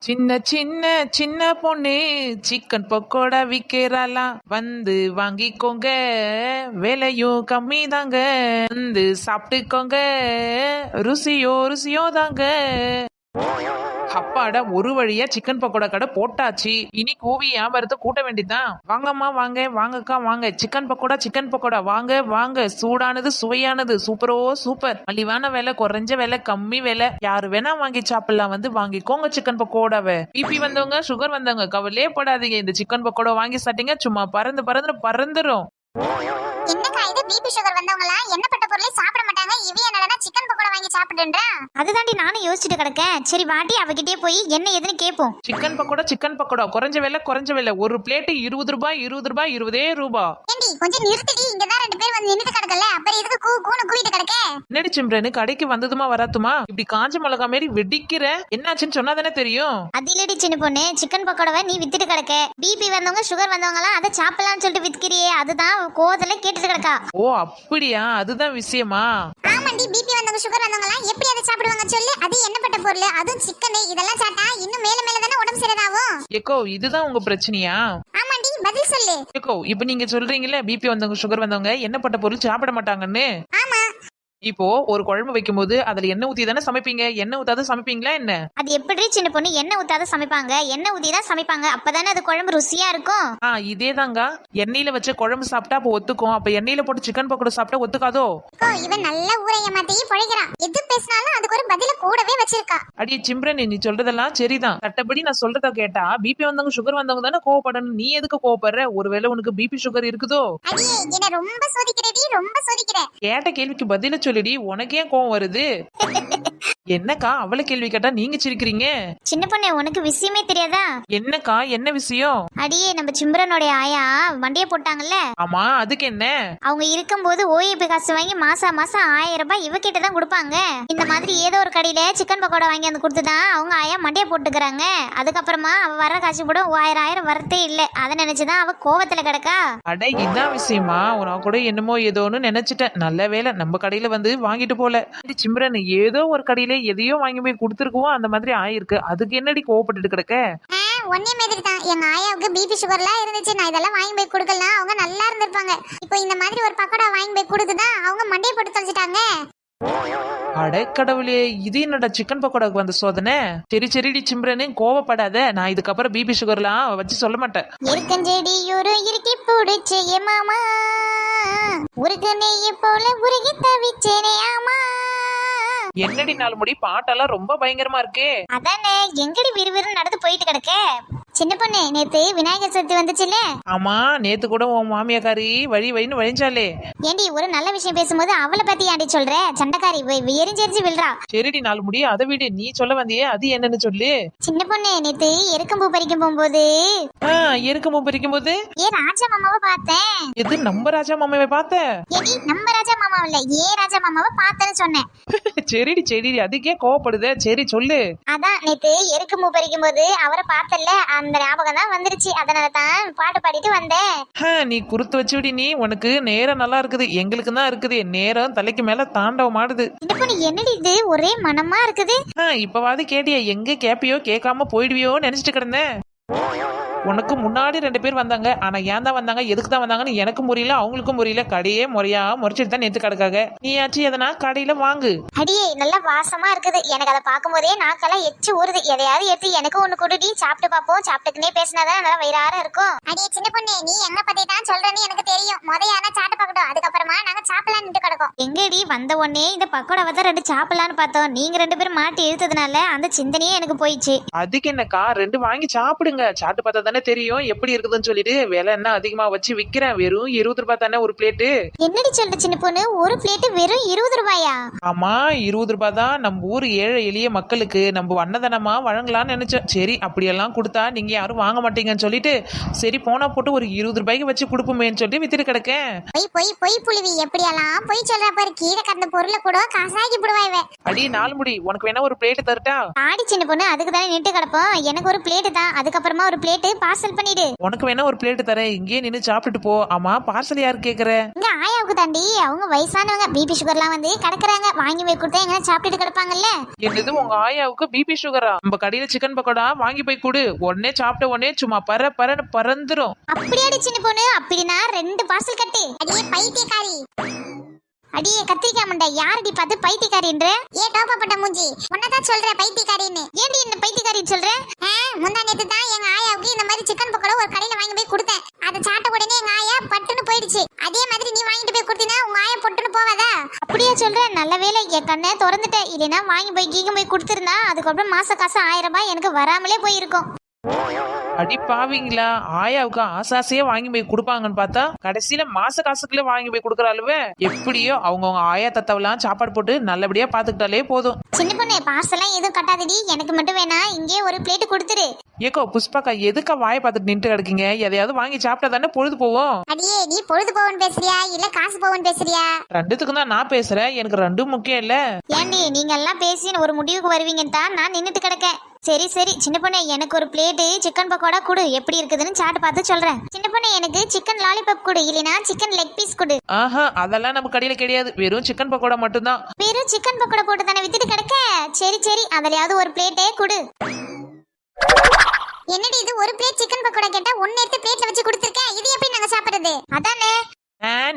சின்ன சின்ன சின்ன பொண்ணு சிக்கன் பக்கோடா விக்கிறாளாம், வந்து வாங்கிக்கோங்க, விலையும் கம்மி தாங்க, வந்து சாப்பிட்டுக்கோங்க, ருசியோ ருசியோ தாங்க. அப்பாடா, ஒரு வழியா சிக்கன் பக்கோடா கடை போட்டாச்சு. இனி கூவி வியாபாரத்தை கூட்ட வேண்டியதுதான். வாங்கம்மா வாங்க, வாங்கக்கா வாங்க, சிக்கன் பக்கோடா வாங்க வாங்க, சூடானது சுவையானது, சூப்பரோ சூப்பர், மலிவான விலை, குறைஞ்ச விலை, கம்மி விலை, யாரு வேணா வாங்கி சாப்பிடலாம், வந்து வாங்கிக்கோங்க சிக்கன் பக்கோடாவை. பிபி வந்தவங்க, சுகர் வந்தவங்க கவலையே படாதீங்க, இந்த சிக்கன் பக்கோடா வாங்கி சாப்பிட்டீங்க சும்மா பறந்து பறந்து பறந்துரும். என்னக்கா இது, பிபி சுகர் வந்தவங்களா எண்ணப்பட்ட பொருளை சாப்பிட மாட்டாங்க, இவ என்னடா சிக்கன் பக்கோடா வாங்கி சாப்பிடுன்றா? அதுதாண்டி நானும் யோசிச்சுட்டு கிடக்கேன். சரி வாட்டி அவகிட்டே போய் என்ன ஏதுன்னு கேட்போம். சிக்கன் பக்கோடா குறைஞ்ச விலை, ஒரு பிளேட் 20 ரூபாய் 20 ரூபாய். ஏண்டி கொஞ்சம் நிறுத்தடி, இங்கதான் ரெண்டு பேர் வந்து நின்னுட்டு கிடக்கல, அப்புறம் எதுக்கு கூன்னு கூவிட்டு கிடக்க? என்னடி சிம்ரனு, கடைக்கு வந்ததுமா வராத்துமா இப்படி காஞ்ச மிளகா மாரி வெடிக்கிற, என்னாச்சுன்னு சொன்னா தானே தெரியும். அது இல்லடி சின்ன பொண்ணு, சிக்கன் பக்கோடாவை நீ வித்துட்டு கிடக்க, பிபி வந்தவங்க சுகர் வந்தவங்க எல்லாம் அதை சாப்பிடலாம்னு சொல்லிட்டு வித்துக்கிறியே, அதுதான் கோதல கேட்டுட்டு கிடக்கா. ஓ அப்படியா, அதுதான் விஷயமா? ஆமாண்டி, பிபி வந்தவங்க சுகர் வந்தவங்க எல்லாம் எப்படி அதை சாப்பிடுவாங்க சொல்லு? அது எண்ணப்பட்ட பொருள், அதுவும் சிக்கன், இதெல்லாம் சாப்பிட்டா இன்னும் மேல மேல தானே உடம்பு சரியாகும். ஏக்கோ இதுதான் உங்க பிரச்சனையா? ஆமாண்டி, பதில் சொல்லு. ஏக்கோ இப்ப நீங்க சொல்றீங்கல்ல பிபி வந்தவங்க சுகர் வந்தவங்க எண்ணப்பட்ட பொருள் சாப்பிட மாட்டாங்கன்னு. ஆமா. இப்போ ஒரு குழம்பு வைக்கும் போது அதுல எண்ணெய் ஊத்தி தானே சமைப்பீங்க, எண்ணெய் ஊத்தாத சமைப்பீங்களா என்ன? அது எப்படி சின்ன பொண்ணு, எண்ணெய் ஊத்தாத சமைப்பாங்க, எண்ணெய் ஊத்தி தான் சமைப்பாங்க, அப்பதானே அது குழம்பு ருசியா இருக்கும். இதேதாங்க, எண்ணெயில வச்சு குழம்பு சாப்பிட்டா அப்ப ஒத்துக்கும், அப்ப எண்ணெயில போட்டு சிக்கன் பக்கோடா சாப்பிட்டா ஒத்துக்காதோ? இவன் நல்ல ஊரைய மாத்தி பொழைக்கிறான், எது பேசினாலும் அதுக்கு ஒரு பதில கூடவே வச்சிருக்கா. அடியே சிம்ரன், நீ சொல்றதெல்லாம் சரிதான், சட்டப்படி நான் சொல்றத கேட்டா பிபி வந்தவங்க சுகர் வந்தவங்க தானே கோவப்படணும், நீ எதுக்கு கோவப்படுற? ஒருவேளை உனக்கு பிபி சுகர் இருக்குதோ? அடியே என்ன ரொம்ப சோதிக்கிறடி, ரொம்ப சோதிக்கிற. கேட்ட கேள்விக்கு பதில சொல்லிடி, உனக்கு ஏன் கோவம் வருது? என்னக்கா அவளை கேள்வி கேட்டா நீங்க சிரிக்கிறீங்க? சின்ன பொண்ணு, உனக்கு விஷயமே தெரியாதா? என்னக்கா, என்ன விஷயம்? அடியே நம்ம சிம்ரனுடைய ஆயா வண்டியை போட்டாங்கல்ல, ஆமா, அதுக்கு என்ன? அவங்க இருக்கும்போது ஓஏபி காசு வாங்கி மாசம் மாசம் 1000 ரூபாய் இவகிட்ட தான் கொடுப்பாங்க. இந்த மாதிரி ஏதோ ஒரு கடையில சிக்கன் பக்கோடா வாங்கி வந்து கொடுத்துதான் அவங்க ஆயா மண்டியை போட்டுக்கிறாங்க. அதுக்கப்புறமா அவ வர காசு கூட 1000 வரத்தே இல்ல, அதை நினைச்சுதான் அவ கோவத்துல கிடக்கா. அட இதான் விஷயமா? நான் கூட என்னமோ ஏதோன்னு நினைச்சிட்டேன். நல்ல வேலை நம்ம கடையில வந்து வாங்கிட்டு போல. சிம்ரன், ஏதோ ஒரு கடையில எதையோ வாங்கி போய் கொடுத்துருக்குவோம், அந்த மாதிரி ஆயிருக்கு, அதுக்கு என்னடி கோவப்பட்டுட்டு கிடக்க? ஒன்னே மாதிரி தான், எங்க ஆயாவுக்கு பிபி சுகர்லாம் இருந்துச்சு, நான் இதெல்லாம் வாங்கி போய் கொடுக்கலாம் அவங்க நல்லா இருந்திருப்பாங்க. இப்போ இந்த மாதிரி ஒரு பக்கோடா வாங்கி போய் கொடுத்துதான் அவங்க மண்டையை போட்டு தொலைச்சிட்டாங்க. அடைக்கடவுளே, இது என்னடா சிக்கன் பக்கோடாக்கு வந்த சோதனை? சரிடி சிம்ரனு, கோவப்படாத, நான் இதுக்கப்புறம் பிபி சுகர்லாம் வச்சு சொல்ல மாட்டேன். இருக்கஞ்செடி ஒரு இறுக்கி பிடிச்சே மாமா, உருக நெய்ய போல உருகி தவிச்சேனே ஆமா. என்னடி நாள் முடி, பாட்டெல்லாம் ரொம்ப பயங்கரமா இருக்கே. அதானே, எங்கடி விறுவிறு நடந்து போயிட்டு கிடக்க? சின்ன பொண்ணு, நேத்து விநாயகர் சதுர்த்தி வந்துச்சுல்ல? ஆமா, நேத்து கூட உன் மாமியாக்காரி வழின்னு வழிஞ்சாலே. ஏண்டி ஒரு நல்ல விஷயம் பேசும்போது அவளை பத்தி ஆண்டி சொல்ற? சண்டைக்காரி எரிஞ்செரிஞ்சு விழுறா. சரிடி நாள் முடி, அதை விடு, நீ சொல்ல வந்தியே அது என்னன்னு சொல்லு. சின்ன பொண்ணு, நேத்து எருக்கம்பூ பறிக்கும் போகும்போது எருக்கம்பூ பறிக்கும் போது ராஜா மாமாவை பார்த்தேன். எது, நம்ம ராஜா மாமாவை பார்த்த? ஏடி நம்ம ராஜா மாமா இல்ல, ராஜா மாமாவை பார்த்தேன்னு சொன்னேன். சரிடி அதுக்கே கோவப்படுதே, சரி சொல்லு. அதான் நேத்து எருக்கம்பூ பறிக்கும் போது அவரை பார்த்தல, அந்த ஞாபகம் தான் வந்துருச்சு, அதனாலதான் பாட்டு பாடிட்டு வந்தேன். நீ குறுத்து வச்சு விடி, நீ உனக்கு நேரம் நல்லா இருக்குது, எங்களுக்கு தான் இருக்குது நேரம் தலைக்கு மேல தாண்டவம் ஆடுது. என்னடி இது ஒரே மனமா இருக்குது? இப்பவாது கேட்டியா? எங்க கேப்பியோ கேட்காம போயிடுவியோ நினைச்சிட்டு கிடந்தேன். உனக்கு முன்னாடி 2 பேர் வந்தாங்க, ஆனா ஏன் தான் வந்தாங்க, எதுக்கு தான் வந்தாங்கன்னு எனக்கும் புரியல, அவங்களுக்கும் புரியல. கடையே முறையா முறைச்சிட்டு தான் நேத்து கிடக்காங்க. நீயாச்சும் எதனா கடையில வாங்கு. அடியே நல்லா வாசமா இருக்குது, எனக்கு அதை பார்க்கும் போதே நாக்கெல்லாம் எச்சு ஊறுது. எதையாவது எடுத்து எனக்கு ஒண்ணு கொடுடி, சாப்பிட்டு பாப்போம். சாப்பிட்டுக்குனே பேசினாதான் நல்லா வயிறார இருக்கும். அடியே சின்ன பொண்ணு, நீ எங்க பத்தி தான் சொல்றேன்னு எனக்கு தெரியும். முதையான சாப்பிட்டு பார்க்கட்டும், அதுக்கப்புறமா நாங்க சாப்பிடலான்னு கிடக்கும். எங்கடி வந்த உடனே இந்த பக்கோடாவை தான் 2 சாப்பிடலான்னு பார்த்தோம், நீங்க 2 பேரும் மாட்டி இழுத்ததுனால அந்த சிந்தனையே எனக்கு போயிடுச்சு. அதுக்கு என்னக்கா, 2 வாங்கி சாப்பிடுங்க, சாப்பிட்டு பார்த்தா தானே தெரியும் எப்படி இருக்குதுன்னு சொல்லிட்டு. விலை என்ன அதிகமா வச்சு விக்கிறேன், வெறும் 20 ரூபாய் தானே ஒரு பிளேட்டு. என்னடி சொல்ற சின்ன பொண்ணு, ஒரு பிளேட் வெறும் 20 ரூபாயா? ஆமா, 20 ரூபாய் தான். நம்ம ஊர் ஏழை எளிய மக்களுக்கு நம்ம அன்னதானமா வழங்கலாம்னு நினைச்சோம். சரி, அப்படியெல்லாம் கொடுத்தா நீங்க யாரும் வாங்க மாட்டீங்கன்னு சொல்லிட்டு சரி போனா போட்டு ஒரு 20 ரூபாய்க்கு வச்சு கொடுப்போமேன்னு சொல்லி வித்துட்டு கிடக்கேன். பொய் புலிவி, எப்படியெல்லாம் பொய் சொல்ற பாரு, கீழே கடந்த பொருளை கூட காசாக்கி போடுவாய்வே. அடி நாள் முடி, உனக்கு வேணா ஒரு பிளேட் தரட்டா? ஆடி சின்ன பொண்ணு, அதுக்கு தானே நிட்டு கிடப்போம், எனக்கு ஒரு பிளேட் தான், அதுக்கப்புறமா ஒரு பிளேட் பார்சல் பண்ணிடு. உனக்கு வேணா ஒரு பிளேட் தரேன், இங்கேயே நின்னு சாப்பிட்டுட்டு போ. ஆமா, பார்சல் யாரு கேக்குற? இங்க ஆயாவுக்கு தாண்டி, அவங்க வயசானவங்க, பிபி சுகர்லாம் வந்து கிடக்குறாங்க. வாங்கி போய் கொடுத்தா எங்க சாப்பிட்டுட்டு கிடப்பாங்கல்ல. என்னது உங்க ஆயாவுக்கு பிபி சுகரா? நம்ம கடையில சிக்கன் பக்கோடா வாங்கி போய் கொடு, உடனே சாப்பிட்ட உடனே சும்மா பறன்னு பறந்துரும். அப்படியாடி சின்ன பொண்ணு? அப்படின்னா 2 பார்சல் கட்டு. அடியே பைத்தியக்காரி, அடியே கத்திரிக்காய் மண்டை, யாரடி பார்த்து பைத்தியக்காரின்ற? ஏ டோப்பப்பட்ட மூஞ்சி, உன்னதான் சொல்ற பைத்தியக்காரின்னு. ஏன்டி என்ன பைத்தியக்காரின்னு சொல்ற? முந்தா நேத்து தான் எங்க ஆயாவுக்கு இந்த மாதிரி சிக்கன் பக்கோடா ஒரு கடையில வாங்கி போய் கொடுத்தேன். அதை சாப்பிட்ட உடனே எங்க ஆயா பட்டுன்னு போயிடுச்சு. அதே மாதிரி நீ வாங்கிட்டு போய் கொடுத்தீனா உங்க ஆயா பொட்டுன்னு போவாதா? அப்படியே சொல்ற? நல்ல வேளை என் கண்ணை திறந்துட்டேன், இல்லைன்னா வாங்கி போய் கீங்க போய் கொடுத்துருந்தா அதுக்கப்புறம் மாச காசு 1000 ரூபாய் எனக்கு வராமலே போயிருக்கும். அடி பாவீங்களா, ஆயாவுக்கு ஆசாசையே வாங்கி போய் கொடுப்பாங்கன்னு பார்த்தா கடைசியில மாச காசுக்குள்ள வாங்கி போய் கொடுக்கறாளுவே. எப்படியோ அவங்கவுங்க ஆயா தத்தவெல்லாம் சாப்பாடு போட்டு நல்லபடியா பாத்துக்கிட்டாலே போதும். சின்ன பொண்ணு பார்சலாம் எதுவும் கட்டாதடி, எனக்கு மட்டும் வேணா இங்கே ஒரு பிளேட் கொடுத்துரு. ஏக்கோ புஷ்பாக்கா, எதுக்கா வாயை பார்த்துட்டு நின்று கிடக்கீங்க? எதையாவது வாங்கி சாப்பிட்டா தானே பொழுது போவோம். அடியே நீ பொழுது போவன் பேசுறியா இல்ல காசு போவன் பேசுறியா? ரெண்டுத்துக்கும் தான் நான் பேசுறேன், எனக்கு ரெண்டும் முக்கியம் இல்ல. ஏண்டி நீங்க எல்லாம் பேசி ஒரு முடிவுக்கு வருவீங்கன்னு தான் நான் நின்னுட்டு கிடக்கேன். சரி சரி சின்ன பொண்ணு, எனக்கு ஒரு பிளேட்டு சிக்கன் பக்கோடா கொடு, எப்படி இருக்குதுன்னு சாப்பிட்டு பார்த்து சொல்றேன். சின்ன பொண்ணு எனக்கு சிக்கன் லாலிபாப் கொடு, இல்லைனா சிக்கன் லெக் பீஸ் கொடு. ஆஹா, அதெல்லாம் நம்ம கடையில கிடையாது, வெறும் சிக்கன் பக்கோடா மட்டும்தான். வெறும் சிக்கன் பக்கோடா போட்டு தானே வித்துட்டு கிடக்க. சரி சரி அதுலயாவது ஒரு பிளேட்டே கொடு. என்னடி இது, ஒரு பிளேட் சிக்கன் பக்கோடா கேட்டா ஒன்னு எடுத்து பிளேட்ல வச்சு கொடுத்துருக்கேன். இது எப்படி நாங்க சாப்பிடுறது? அதானே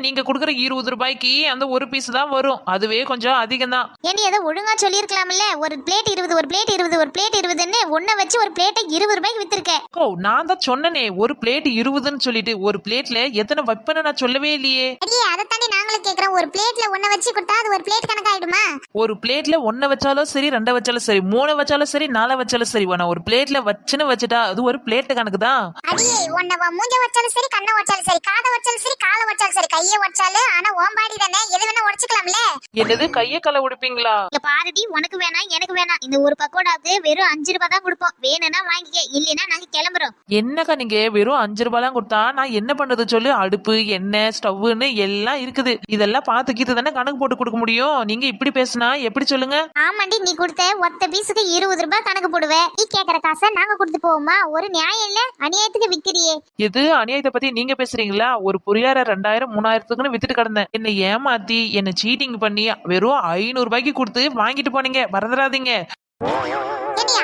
நீங்க குடுக்கற 20 ரூபாய்க்கு அந்த ஒரு பீஸ் தான் வரும், அதுவே கொஞ்சம் அதிகம் தான். ஏண்டி ஏதோ ஒழுங்கா சொல்லிருக்கலாம்ல, ஒரு பிளேட் 20 ஒரு பிளேட் 20 ஒரு பிளேட் 20ன்னு ஒன்ன வச்சு ஒரு பிளேட்டை 20 ரூபாய்க்கு வித்திருக்கேன். ஓ, நான் தான் சொன்னனே ஒரு பிளேட் 20ன்னு சொல்லிட்டு. ஒரு பிளேட்ல எத்தனை வைப்பேன்னு நான் சொல்லவே இல்லையே. அடியே அதை தாண்டி நாங்களும் கேக்குறோம், ஒரு பிளேட்ல ஒன்ன வச்சு கொடுத்தா அது ஒரு பிளேட் கணக்காயிடுமா? ஒரு பிளேட்ல 1 வச்சாலும் சரி, 2 வச்சாலும் சரி, 3 வச்சாலும் சரி, 4 வச்சாலும் சரி, ஒரு பிளேட்ல வச்சுட்டா அது ஒரு பிளேட் கணக்கு தான். அடியே உன்ன மூஞ்ச வச்சாலும் சரி, கண்ணை வச்சாலும் சரி, காதை வச்சாலும் சரி, காலை வச்சாலும் சரி, கையை வச்சாலும், ஆனா ஓம்பாடி தானே, எது வேணா உடைச்சுக்கலாம்ல. என்னது கைய கால உடைப்பீங்களா? இங்க பாருடி, உனக்கு வேணா எனக்கு வேணா, இந்த ஒரு பக்கோடாக்கு வெறும் 5 ரூபாய் தான் கொடுப்போம். வேணும்னா வாங்கிக்க, இல்லைன்னா நாங்க கிளம்புறோம். என்னக்கா நீங்க வெறும் 5 ரூபாய்லாம் கொடுத்தா நான் என்ன பண்றது சொல்லு? அடுப்பு, எண்ணெய், ஸ்டவ்னு எல்லாம் இருக்குது, இதெல்லாம் பார்த்து கீத்து தானே கணக்கு போட்டு கொடுக்க முடியும். நீங்க இப்படி பேசினா எப்படி சொல்லுங்க? ஆமாண்டி, நீ கொடுத்த ஒத்த பீஸுக்கு 20 ரூபாய் கணக்கு போடுவேன். நீ கேக்குற காசை நாங்க கொடுத்து போவோமா? ஒரு நியாயம் இல்ல, அநியாயத்துக்கு விக்கிறியே. எது அநியாயத்தை பத்தி நீங்க பேசுறீங்களா? ஒரு புரியார 2000 3000க்குன்னு வித்துட்டு கிடந்தேன். என்னை ஏமாத்தி என்ன சீட்டிங் பண்ணி வெறும் 500 ரூபாய்க்கு கொடுத்து வாங்கிட்டு போனீங்க, மறந்துடாதீங்க.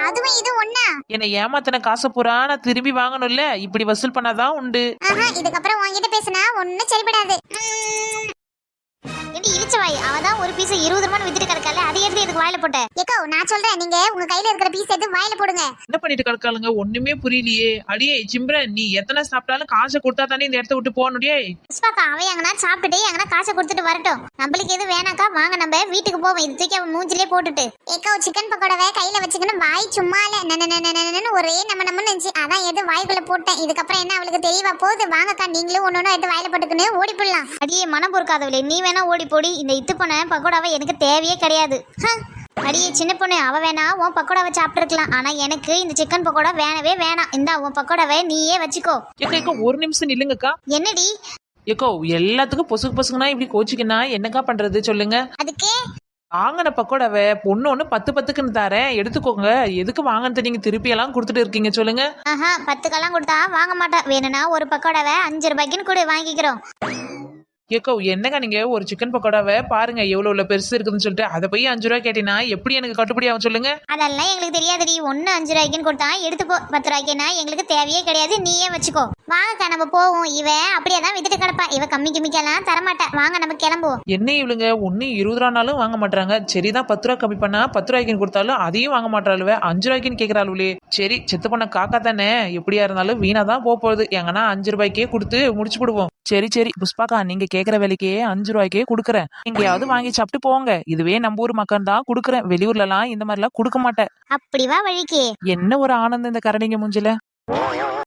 அதுவும் இது ஒண்ணா? என்னை ஏமாத்தின காசை பூரா நான் திரும்பி வாங்கணும்ல, இப்படி வசூல் பண்ணாதான் உண்டு. இதுக்கப்புறம் உங்ககிட்ட பேசினா ஒண்ணும் சரிபடாது. இழிச்சவாய், அவதான் ஒரு பீஸ் 20 ரூபாய் வித்துட்டு கிடக்கல, அதை எடுத்து எதுக்கு வாயில போட்ட? ஏக்கோ நான் சொல்றேன், நீங்க உங்க கையில இருக்கிற பீஸ் எடுத்து வாயில போடுங்க. என்ன பண்ணிட்டு கிடக்காளுங்க, ஒண்ணுமே புரியலையே. அடியே சிம்ரன், நீ எத்தனை சாப்பிட்டாலும் காசை கொடுத்தா தானே இந்த இடத்த விட்டு போகணுடியே. புஷ்பாக்கா அவ எங்கன்னா சாப்பிட்டுட்டு எங்கன்னா காசை கொடுத்துட்டு வரட்டும். நம்மளுக்கு எது வேணாக்கா, வாங்க நம்ம வீட்டுக்கு போவோம். இது தூக்கி அவன் மூஞ்சிலே போட்டுட்டு. ஏக்கோ சிக்கன் பக்கோடாவை கையில வச்சுக்கணும், வாய் சும்மா இல்ல ஒரே நம்ம இருந்துச்சு, அதான் எது வாய்க்குள்ள போட்டேன். இதுக்கப்புறம் என்ன அவளுக்கு தெரியவா போகுது? வாங்கக்கா நீங்களும் ஒன்னொன்னு எடுத்து வாயில போட்டுக்குன்னு ஓடி போடலாம். அடியே மனம் பொறுக்காதவளே, நீ வேணா ஓடி போடி, இந்த இத்து பண்ண பக்கோடாவை எனக்கு தேவையே கிடையாது. அடியே சின்ன பொண்ணு, அவ வேணா உன் பக்கோடாவை சாப்பிட்டு இருக்கலாம், ஆனா எனக்கு இந்த சிக்கன் பக்கோடா வேணவே வேணாம். இந்த உன் பக்கோடாவை நீயே வச்சுக்கோ. ஒரு நிமிஷம் நில்லுங்கக்கா. என்னடி ஏக்கோ, எல்லாத்துக்கும் பொசுக்குனா இப்படி கோச்சிக்கினா என்னக்கா பண்றது சொல்லுங்க? அதுக்கே வாங்கின பக்கோடாவை ஒண்ணு 10 தரேன், எடுத்துக்கோங்க. எதுக்கு வாங்கினது நீங்க திருப்பி எல்லாம் கொடுத்துட்டு இருக்கீங்க சொல்லுங்க? 10 கொடுத்தா வாங்க மாட்டேன். வேணும்னா ஒரு பக்கோடாவை 5 ரூபாய்க்குன்னு கூட வாங்கிக்கிறோம். ஏக்கோ என்னங்க, நீங்க ஒரு சிக்கன் பக்கோடாவை பாருங்க எவ்வளவு பெருசு இருக்குதுன்னு சொல்லிட்டு அதை போய் 5 ரூபாய் கேட்டீங்கன்னா எப்படி எனக்கு கட்டுப்படி ஆகும் சொல்லுங்க? அதெல்லாம் எங்களுக்கு தெரியாதுடி. 5 ரூபாய்க்குன்னு கொடுத்தா எடுத்துக்கோ, 10 ரூபாய்க்குன்னா எங்களுக்கு தேவையே கிடையாது, நீயே வச்சுக்கோ. வாங்கக்கா நம்ம போவோம். இவ அப்படியே தான் வித்துட்டு கிடப்பா, இவ கம்மிக்கெல்லாம் தரமாட்டேன். வாங்க நம்ம கிளம்புவோம். என்ன இவளுங்க 20 ரூபானாலும் வாங்க மாட்டாங்க. சரிதான் 10 ரூபாய் கம்மி பண்ணா 10 ரூபாய்க்குன்னு கொடுத்தாலும் அதையும் வாங்க மாட்டாளுவே, 5 ரூபாய்க்குன்னு கேட்கறாளுவே. சரி செத்து பண்ண காக்கா தானே, எப்படியா இருந்தாலும் வீணா தான் போகுது. எங்கன்னா 5 ரூபாய்க்கே கொடுத்து முடிச்சு விடுவோம். சரி புஷ்பாக்கா, நீங்க கேக்குற வேலைக்கே 5 ரூபாய்க்கே கொடுக்குறேன். எங்கேயாவது வாங்கி சாப்பிட்டு போங்க. இதுவே நம்ம ஊர் மக்கள் தான் கொடுக்குறேன், வெளியூர்ல எல்லாம் இந்த மாதிரி எல்லாம் கொடுக்க மாட்டேன். அப்படிவா வழிக்கு? என்ன ஒரு ஆனந்தம் இந்த கரடிங்க மூஞ்சில.